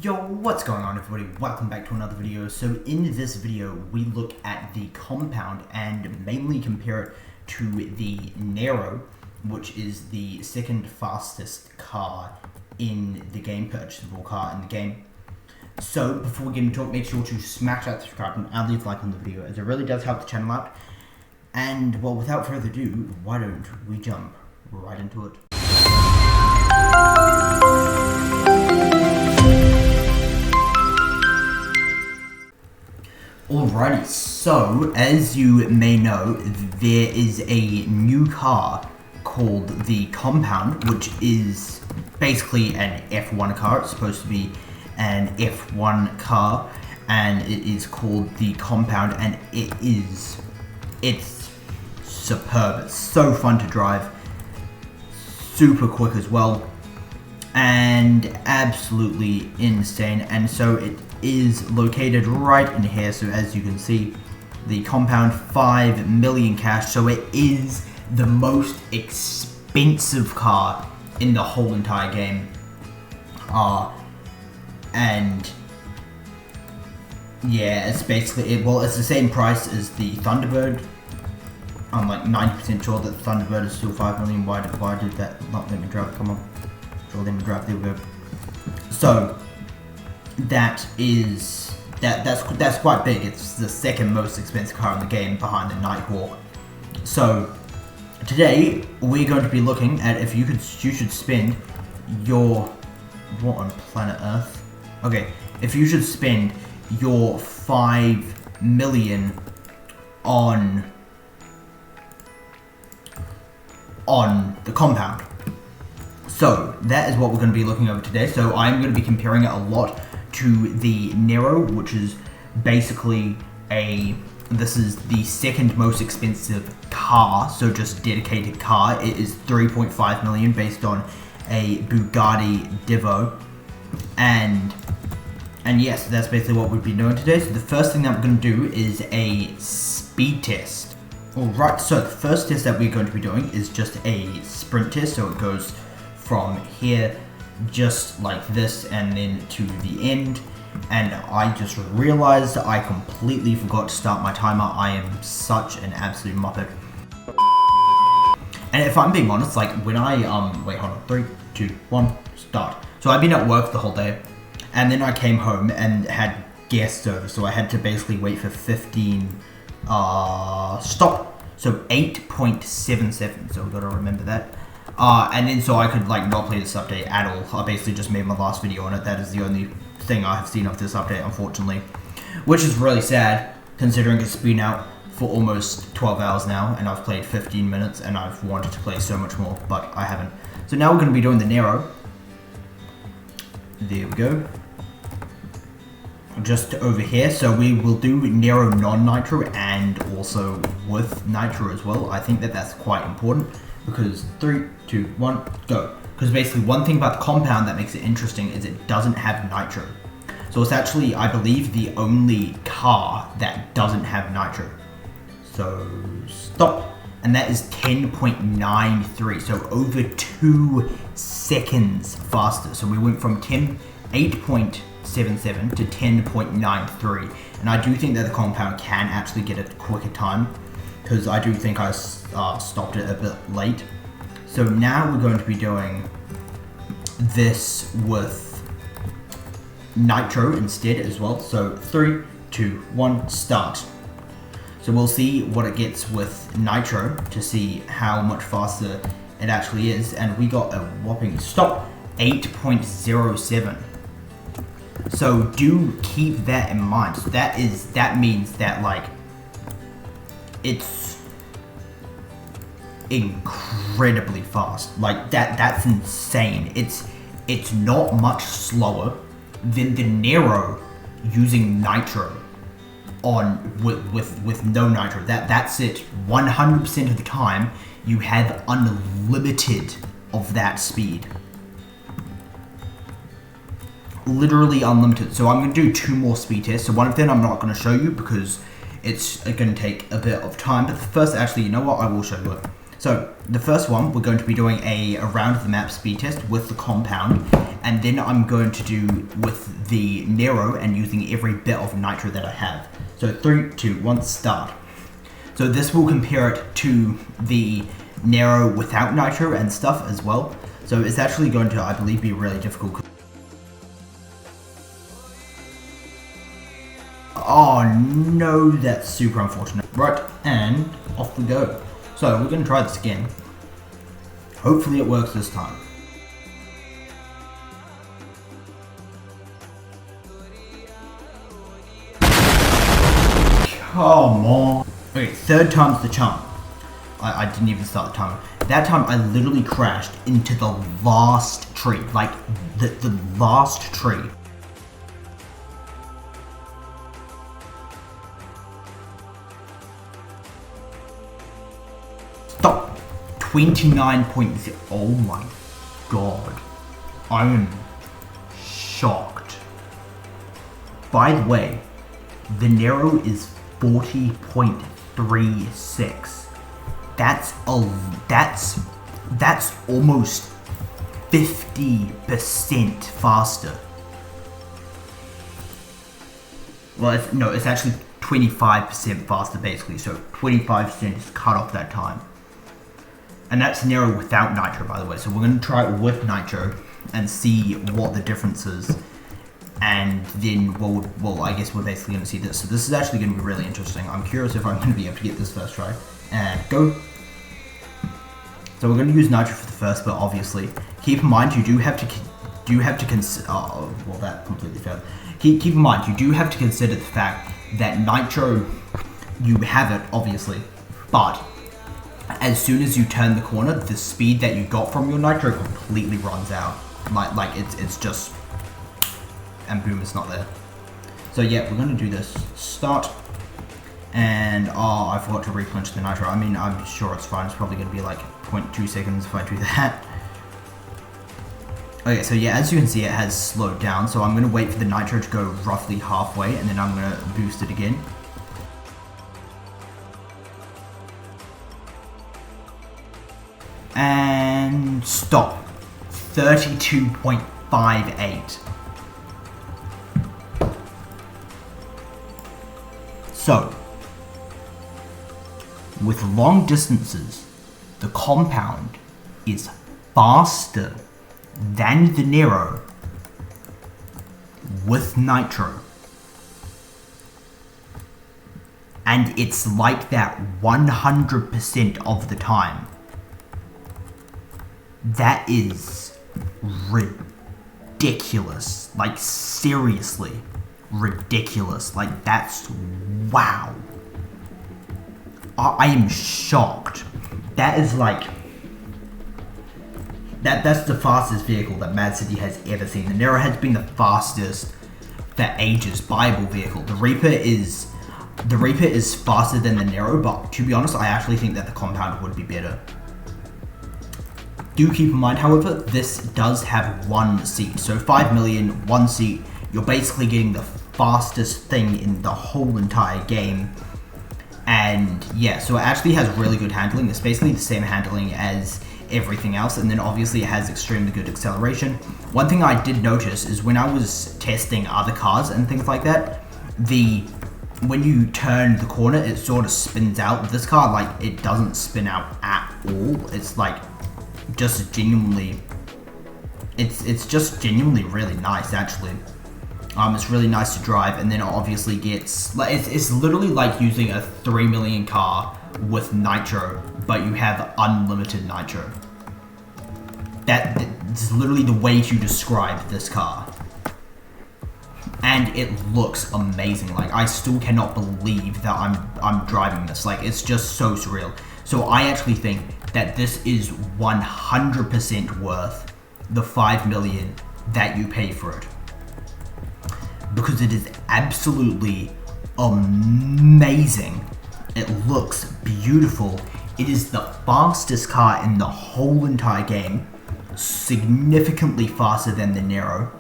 Yo, what's going on everybody? Welcome back to another video. So in this video, we look at the compound and mainly compare it to the Nero, which is the second fastest car in the game, purchasable car in the game. So before we get into it, make sure to smash that subscribe button and leave a like on the video, as it really does help the channel out. And well, without further ado, why don't we jump right into it? Alrighty, so as you may know, there is a new car called the Compound, which is basically an F1 car. It's supposed to be an F1 car, and it is called the Compound, and it's superb. It's so fun to drive, super quick as well, and absolutely insane. And so it is located right in here. So as you can see, the Compound, 5 million cash, so it is the most expensive car in the whole entire game, and yeah, it's basically it's the same price as the Thunderbird. I'm like 90% sure that the Thunderbird is still 5 million. Why did that not let me drive? Come on, sure, let me drive. There we go. So that's quite big. It's the second most expensive car in the game, behind the Nighthawk. So today we're going to be looking at if you should spend your what on planet Earth? Okay, if you should spend your 5 million on the Compound. So that is what we're going to be looking over today. So I'm going to be comparing it a lot to the Nero, which is basically this is the second most expensive car, so just dedicated car. It is 3.5 million based on a Bugatti Divo, and yes, that's basically what we'll be doing today. So the first thing that we're going to do is a speed test. Alright, so the first test that we're going to be doing is just a sprint test, so it goes from here just like this and then to the end. And I just realized I completely forgot to start my timer. I am such an absolute muppet. And if I'm being honest, like when I wait, hold on, 3, 2, 1, start. So I've been at work the whole day, and then I came home and had guests over, so I had to basically wait for 15 stop, so 8.77, so we've got to remember that. And then so I could like not play this update at all. I basically just made my last video on it. That is the only thing I have seen of this update, unfortunately, which is really sad considering it's been out for almost 12 hours now, and I've played 15 minutes, and I've wanted to play so much more, but I haven't. So now we're going to be doing the Nero. There we go. Just over here, so we will do Nero non-nitro and also with nitro as well. I think that that's quite important, because 3, 2, 1, go. Because basically one thing about the Compound that makes it interesting is it doesn't have nitro. So it's actually, I believe, the only car that doesn't have nitro. So stop, and that is 10.93, so over 2 seconds faster. So we went from 8.77 to 10.93, and I do think that the Compound can actually get a quicker time, because I do think I stopped it a bit late. So now we're going to be doing this with nitro instead as well. So 3, 2, 1, start. So we'll see what it gets with nitro to see how much faster it actually is, and we got a whopping stop 8.07. So do keep that in mind. So that means that like it's incredibly fast. Like that's insane. It's not much slower than the Nero using nitro with no nitro. That's it. 100% of the time you have unlimited of that speed. Literally unlimited. So I'm going to do 2 more speed tests. So one of them I'm not going to show you because it's going to take a bit of time. But the first, actually, you know what? I will show you it. So the first one, we're going to be doing a around the map speed test with the compound, and then I'm going to do with the Nero and using every bit of nitro that I have. So 3, 2, 1, start. So this will compare it to the Nero without nitro and stuff as well. So it's actually going to, I believe, be really difficult. Oh no, that's super unfortunate. Right, and off we go. So we're going to try this again. Hopefully it works this time. Come on. Okay, third time's the charm. I didn't even start the timer. That time I literally crashed into the last tree. Like, the last tree. Stop. 29.0. Oh my god. I am shocked. By the way, the Nero is 40.36. That's almost 50% faster. Well, it's actually 25% faster basically, so 25% is cut off that time. And that's Nero without nitro, by the way. So we're going to try it with nitro and see what the difference is. And then, well, I guess we're basically going to see this. So this is actually going to be really interesting. I'm curious if I'm going to be able to get this first try. And go. So we're going to use nitro for the first, but obviously, keep in mind you do have to consider. Oh, well, that completely failed. Keep in mind you do have to consider the fact that nitro, you have it obviously, but as soon as you turn the corner, the speed that you got from your nitro completely runs out. Like it's just, and boom, it's not there. So yeah, we're gonna do this. Start, and oh, I forgot to replenish the nitro. I mean, I'm sure it's fine. It's probably gonna be like 0.2 seconds if I do that. Okay, so yeah, as you can see, it has slowed down. So I'm gonna wait for the nitro to go roughly halfway, and then I'm gonna boost it again. And stop. 32.58. So, with long distances, the compound is faster than the Nero with nitro. And it's like that 100% of the time. That is ridiculous. Like, seriously ridiculous. Like, that's wow. I am shocked. That is like, that's the fastest vehicle that Mad City has ever seen. The Nero has been the fastest for ages viable vehicle. The Reaper is faster than the Nero, but to be honest, I actually think that the compound would be better. Do keep in mind, however, this does have one seat. So 5 million, one seat. You're basically getting the fastest thing in the whole entire game. And yeah, so it actually has really good handling. It's basically the same handling as everything else. And then obviously it has extremely good acceleration. One thing I did notice is when I was testing other cars and things like that, when you turn the corner, it sort of spins out. This car, like, it doesn't spin out at all. It's like, just genuinely, it's just genuinely really nice actually. It's really nice to drive, and then it obviously gets, like, it's literally like using a 3 million car with nitro, but you have unlimited nitro. That's literally the way to describe this car. And it looks amazing. Like, I still cannot believe that I'm driving this. Like, it's just so surreal. So I actually think that this is 100% worth the 5 million that you pay for it. Because it is absolutely amazing. It looks beautiful. It is the fastest car in the whole entire game. Significantly faster than the Nero.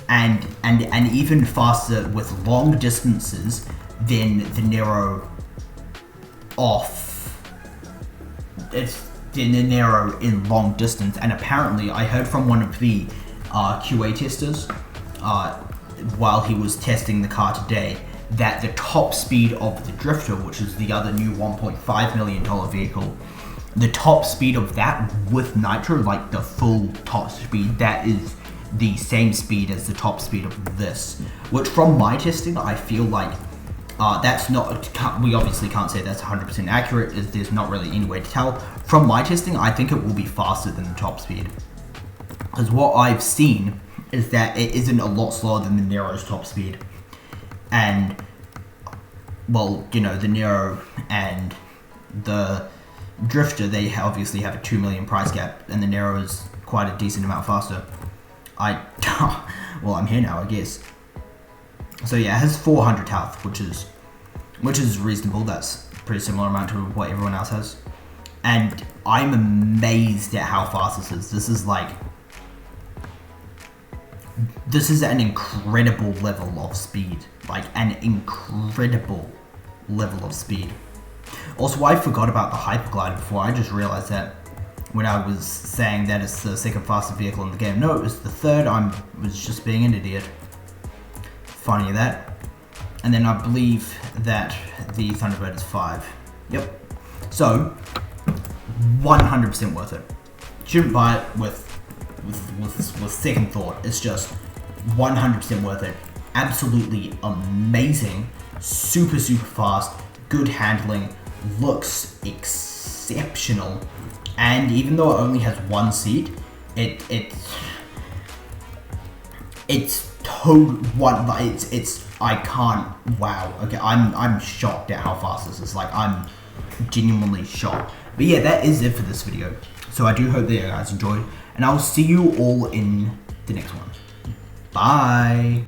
And even faster with long distances than the Nero off. it's in the Nero in long distance, and apparently I heard from one of the QA testers while he was testing the car today that the top speed of the Drifter, which is the other new $1.5 million vehicle, the top speed of that with nitro, like the full top speed, that is the same speed as the top speed of this, which from my testing I feel like that's not, we obviously can't say that's 100% accurate, as there's not really any way to tell. From my testing, I think it will be faster than the top speed, because what I've seen is that it isn't a lot slower than the Nero's top speed. And, well, you know, the Nero and the Drifter, they obviously have a 2 million price gap, and the Nero is quite a decent amount faster. Well, I'm here now, I guess. So yeah, it has 400 health, which is reasonable. That's a pretty similar amount to what everyone else has. And I'm amazed at how fast this is. This is an incredible level of speed. Like, an incredible level of speed. Also, I forgot about the Hyperglide before. I just realized that when I was saying that it's the second fastest vehicle in the game. No, it was the third. I was just being an idiot. Funny that. And then I believe that the Thunderbird is 5. Yep. So, 100% worth it. Shouldn't buy it with second thought. It's just 100% worth it. Absolutely amazing. Super fast. Good handling. Looks exceptional. And even though it only has one seat, I can't, wow. Okay, I'm shocked at how fast this is. Like, I'm genuinely shocked. But yeah, that is it for this video. So I do hope that you guys enjoyed, and I'll see you all in the next one. Bye.